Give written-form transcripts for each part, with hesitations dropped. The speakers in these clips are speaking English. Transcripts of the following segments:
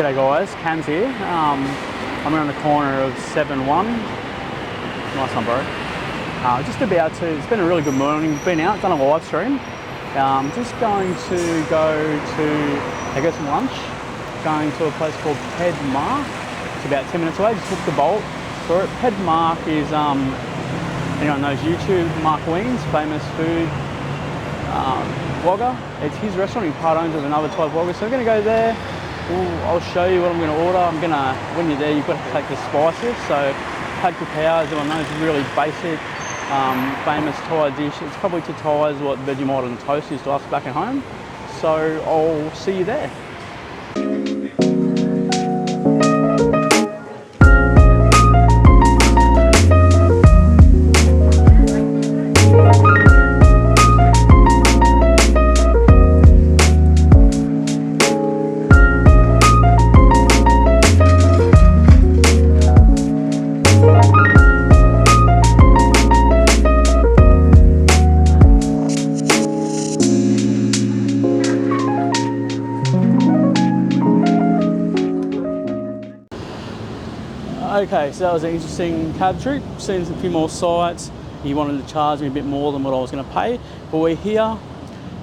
G'day guys, Cam's here. I'm around the corner of 7-1. Nice one, bro. Just about to, it's been a really good morning. Been out, done a live stream. Just going to go to, I guess, lunch. Going to a place called Phed Mark. It's about 10 minutes away, just took the Bolt for it. Phed Mark is, anyone knows YouTube, Mark Wien's famous food vlogger. It's his restaurant, he part owns with another 12 vloggers. So we're gonna go there. I'll show you what I'm going to order. When you're there, you've got to take the spices. So Pad Kra Pao, as everyone knows, is really basic, famous Thai dish. It's probably to Thais what Vegemite and toast is to us back at home. So I'll see you there. Okay, so that was an interesting cab trip. Seen a few more sites. He wanted to charge me a bit more than what I was going to pay. But we're here,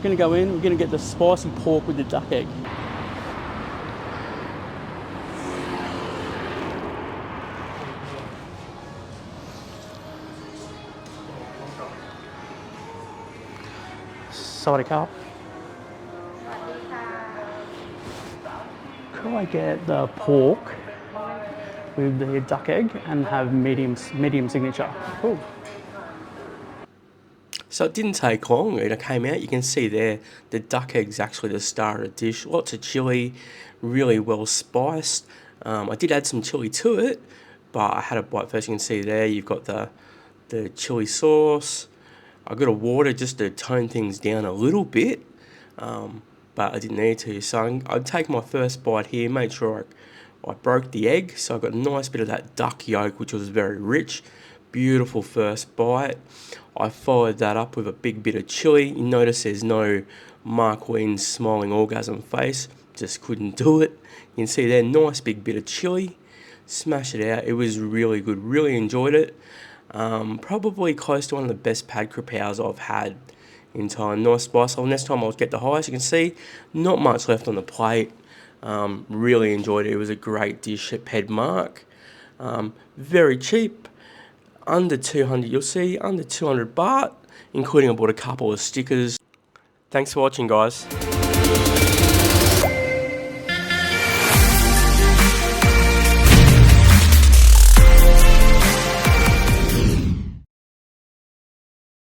going to go in, we're going to get the spicy pork with the duck egg. Sorry, Carl. Could I get the pork with the duck egg and have medium signature? Ooh. So it didn't take long, it came out. You can see there, the duck egg's actually the star of the dish. Lots of chilli, really well spiced. I did add some chilli to it, but I had a bite first. You can see there, you've got the chilli sauce. I got a water just to tone things down a little bit, but I didn't need to. So I'd take my first bite here, made sure I broke the egg, so I got a nice bit of that duck yolk, which was very rich. Beautiful first bite. I followed that up with a big bit of chili. You notice there's no Mark Wien smiling orgasm face. Just couldn't do it. You can see there, nice big bit of chili. Smash it out. It was really good. Really enjoyed it. Probably close to one of the best Pad Kra Paos I've had in Thailand. Nice spice. Well, next time I'll get the highest. You can see not much left on the plate. Really enjoyed it. It was a great dish at Phed Mark. Very cheap. Under 200, you'll see, under 200 baht, including I bought a couple of stickers. Thanks for watching, guys.